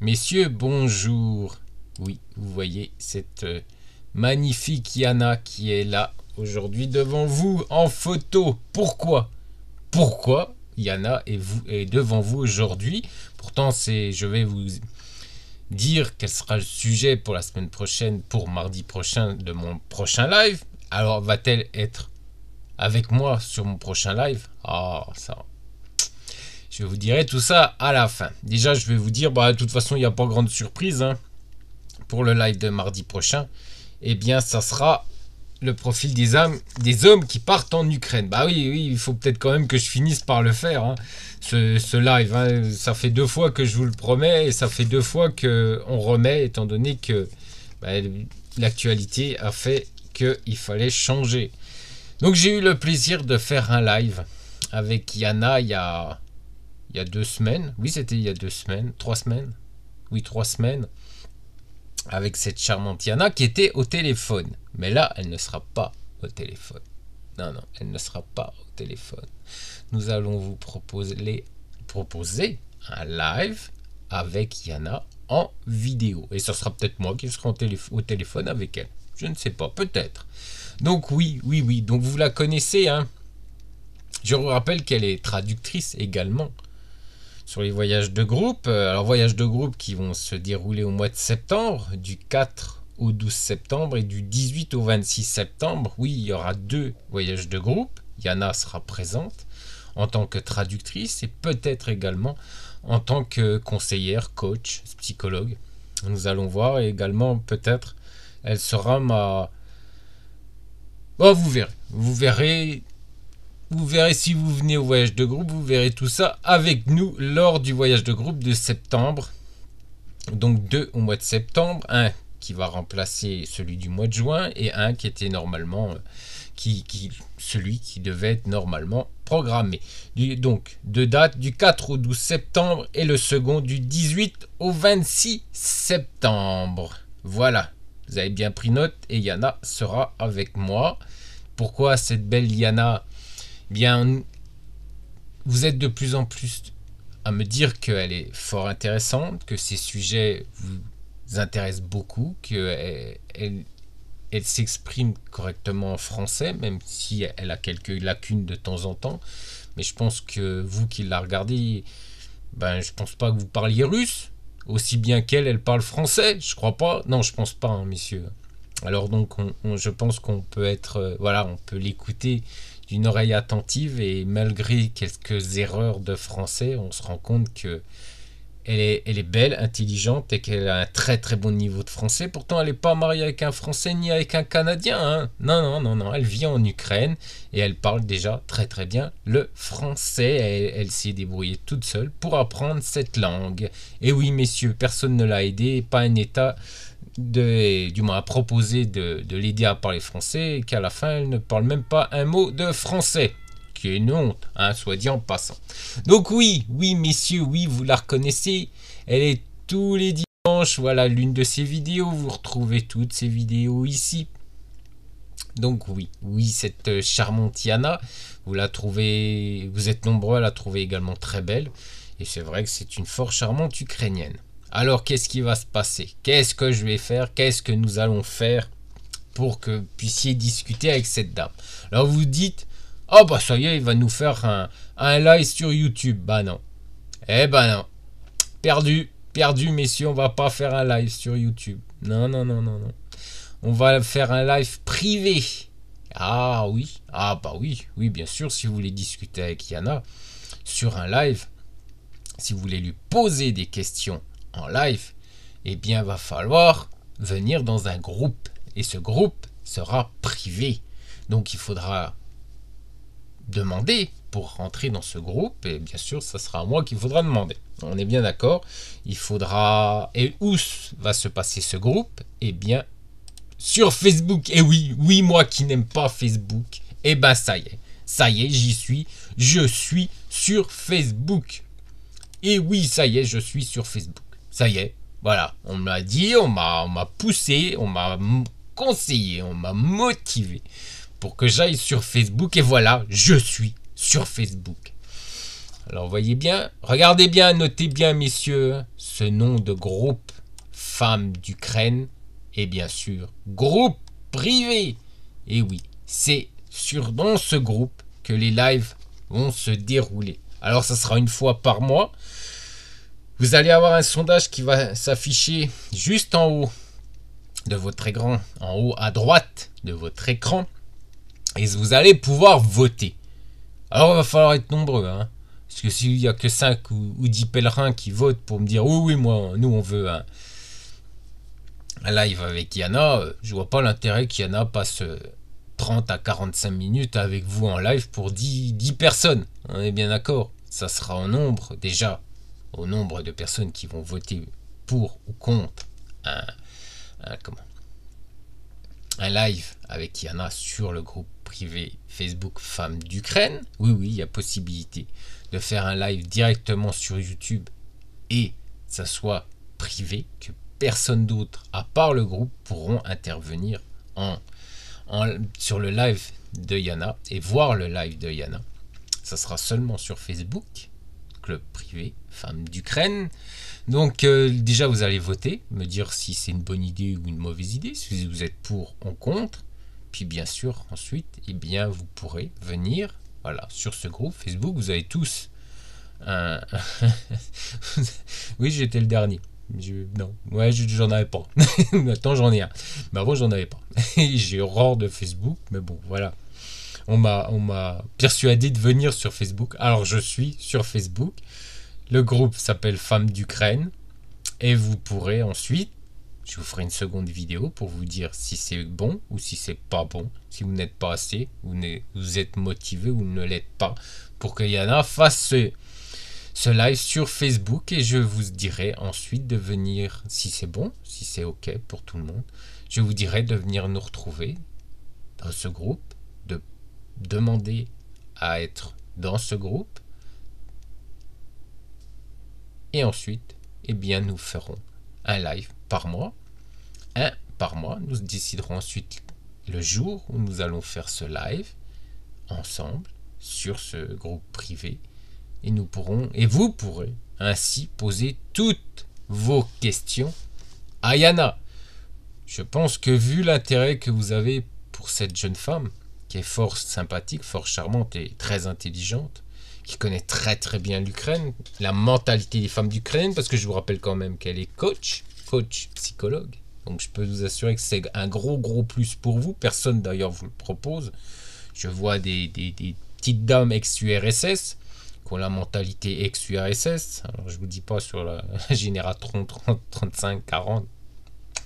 Messieurs, bonjour. Oui, vous voyez cette magnifique Yana qui est là aujourd'hui devant vous en photo. Pourquoi Yana est devant vous aujourd'hui? Pourtant, je vais vous dire quel sera le sujet pour la semaine prochaine, pour mardi prochain de mon prochain live. Alors, va-t-elle être avec moi sur mon prochain live? Ah, ça... Je vous dirai tout ça à la fin. Déjà, je vais vous dire, de toute façon, il n'y a pas grande surprise pour le live de mardi prochain. Eh bien, ça sera le profil des hommes qui partent en Ukraine. Bah oui, il faut peut-être quand même que je finisse par le faire, ce live. Ça fait 2 fois que je vous le promets et ça fait 2 fois qu'on remet, étant donné que l'actualité a fait qu'il fallait changer. Donc, j'ai eu le plaisir de faire un live avec Yana il y a 2 semaines. Oui, c'était il y a 2 semaines. 3 semaines. Oui, 3 semaines. Avec cette charmante Yana qui était au téléphone. Mais là, elle ne sera pas au téléphone. Non, elle ne sera pas au téléphone. Nous allons vous proposer un live avec Yana en vidéo. Et ce sera peut-être moi qui serai au téléphone avec elle. Je ne sais pas, peut-être. Donc oui. Donc vous la connaissez, Je vous rappelle qu'elle est traductrice également sur les voyages de groupe. Alors, voyages de groupe qui vont se dérouler au mois de septembre, du 4 au 12 septembre et du 18 au 26 septembre. Oui, il y aura 2 voyages de groupe. Yana sera présente en tant que traductrice et peut-être également en tant que conseillère, coach, psychologue. Nous allons voir. Et également, peut-être, elle sera ma... vous verrez. Vous verrez si vous venez au voyage de groupe, vous verrez tout ça avec nous lors du voyage de groupe de septembre. Donc 2 au mois de septembre, un qui va remplacer celui du mois de juin et un qui était normalement, celui qui devait être normalement programmé. Donc 2 dates, du 4 au 12 septembre et le second du 18 au 26 septembre. Voilà, vous avez bien pris note et Yana sera avec moi. Pourquoi cette belle Yana ? Bien, vous êtes de plus en plus à me dire qu'elle est fort intéressante, que ces sujets vous intéressent beaucoup, qu'elle s'exprime correctement en français, même si elle a quelques lacunes de temps en temps. Mais je pense que vous qui la regardez, je pense pas que vous parliez russe, aussi bien elle parle français, je crois pas. Non, je pense pas, messieurs. Alors donc, je pense qu'on peut être, on peut l'écouter d'une oreille attentive et malgré quelques erreurs de français, on se rend compte que elle est belle, intelligente et qu'elle a un très très bon niveau de français. Pourtant, elle n'est pas mariée avec un Français ni avec un Canadien. Non. Elle vit en Ukraine et elle parle déjà très très bien le français. Elle s'est débrouillée toute seule pour apprendre cette langue. Et oui, messieurs, personne ne l'a aidée, pas un État du moins à proposer de l'aider à parler français et qu'à la fin elle ne parle même pas un mot de français, qui est une honte, soit dit en passant. Donc oui messieurs, oui, vous la reconnaissez, elle est tous les dimanches, voilà l'une de ses vidéos, vous retrouvez toutes ces vidéos ici. Donc oui, cette charmante Yana, vous êtes nombreux à la trouver également très belle, et c'est vrai que c'est une fort charmante ukrainienne. Alors, qu'est-ce qui va se passer? Qu'est-ce que je vais faire? Qu'est-ce que nous allons faire pour que vous puissiez discuter avec cette dame? Alors, vous dites, ça y est, il va nous faire un live sur YouTube. Non. Non. Perdu, messieurs, on va pas faire un live sur YouTube. Non. On va faire un live privé. Ah oui. Oui, bien sûr, si vous voulez discuter avec Yana sur un live, si vous voulez lui poser des questions en live, va falloir venir dans un groupe et ce groupe sera privé. Donc il faudra demander pour rentrer dans ce groupe et bien sûr ça sera à moi qu'il faudra demander. On est bien d'accord. Il faudra... Et où va se passer ce groupe? Sur Facebook. Et oui, moi qui n'aime pas Facebook, ça y est, j'y suis. Je suis sur Facebook. Et oui, ça y est, je suis sur Facebook. Ça y est, voilà, on m'a dit, on m'a poussé, on m'a conseillé, on m'a motivé pour que j'aille sur Facebook. Et voilà, je suis sur Facebook. Alors voyez bien, regardez bien, notez bien messieurs, ce nom de groupe Femmes d'Ukraine est bien sûr groupe privé. Et oui, c'est dans ce groupe que les lives vont se dérouler. Alors ça sera une fois par mois. Vous allez avoir un sondage qui va s'afficher juste en haut de votre écran, en haut à droite de votre écran. Et vous allez pouvoir voter. Alors il va falloir être nombreux, hein. Parce que s'il n'y a que 5 ou 10 pèlerins qui votent pour me dire oui, moi, nous on veut un live avec Yana, je vois pas l'intérêt qu'Yana passe 30 à 45 minutes avec vous en live pour 10 personnes. On est bien d'accord. Ça sera au nombre, déjà, au nombre de personnes qui vont voter pour ou contre un live avec Yana sur le groupe privé Facebook Femmes d'Ukraine. Oui, il y a possibilité de faire un live directement sur YouTube et ça soit privé, que personne d'autre à part le groupe pourront intervenir sur le live de Yana et voir le live de Yana. Ça sera seulement sur Facebook, club privé Femmes d'Ukraine. Donc déjà vous allez voter, me dire si c'est une bonne idée ou une mauvaise idée, si vous êtes pour ou contre. Puis bien sûr ensuite, eh bien vous pourrez venir, voilà, sur ce groupe Facebook. Vous avez tous un oui, j'étais le dernier. J'en avais pas. Maintenant j'en ai un. Mais avant j'en avais pas. J'ai horreur de Facebook, mais bon voilà. On m'a persuadé de venir sur Facebook. Alors je suis sur Facebook. Le groupe s'appelle Femmes d'Ukraine. Et vous pourrez ensuite, je vous ferai une seconde vidéo pour vous dire si c'est bon ou si c'est pas bon. Si vous n'êtes pas assez, vous êtes motivé ou ne l'êtes pas. Pour que Yana fasse ce live sur Facebook. Et je vous dirai ensuite de venir, si c'est bon, si c'est ok pour tout le monde. Je vous dirai de venir nous retrouver dans ce groupe, de demander à être dans ce groupe. Et ensuite, eh bien, nous ferons un live par mois. Nous déciderons ensuite le jour où nous allons faire ce live ensemble sur ce groupe privé. Et vous pourrez ainsi poser toutes vos questions à Yana. Je pense que vu l'intérêt que vous avez pour cette jeune femme, qui est fort sympathique, fort charmante et très intelligente, qui connaît très très bien l'Ukraine, la mentalité des femmes d'Ukraine, parce que je vous rappelle quand même qu'elle est coach psychologue. Donc je peux vous assurer que c'est un gros plus pour vous. Personne d'ailleurs vous le propose. Je vois des petites dames ex-URSS qui ont la mentalité ex-URSS. Alors je vous dis pas sur la génération 30, 35, 40.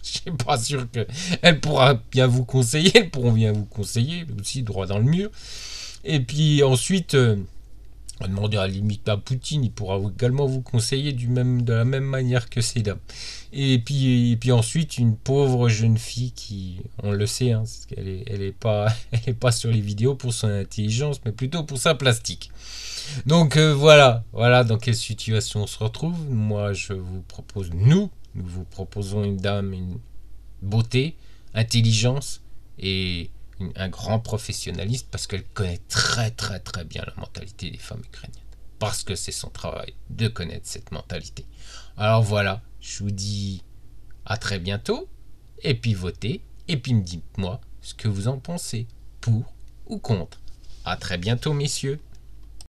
Je suis pas sûr qu'elles pourront bien vous conseiller. Elles pourront bien vous conseiller, aussi droit dans le mur. Et puis ensuite... on va demander à la limite à Poutine, il pourra également vous conseiller de la même manière que ces dames. Et puis ensuite, une pauvre jeune fille qui, on le sait, hein, parce qu'elle est pas sur les vidéos pour son intelligence, mais plutôt pour sa plastique. Donc voilà dans quelle situation on se retrouve. Moi, nous vous proposons une dame, une beauté, intelligence et un grand professionnaliste parce qu'elle connaît très très très bien la mentalité des femmes ukrainiennes. Parce que c'est son travail de connaître cette mentalité. Alors voilà, je vous dis à très bientôt. Et puis votez. Et puis dites-moi ce que vous en pensez. Pour ou contre. À très bientôt messieurs.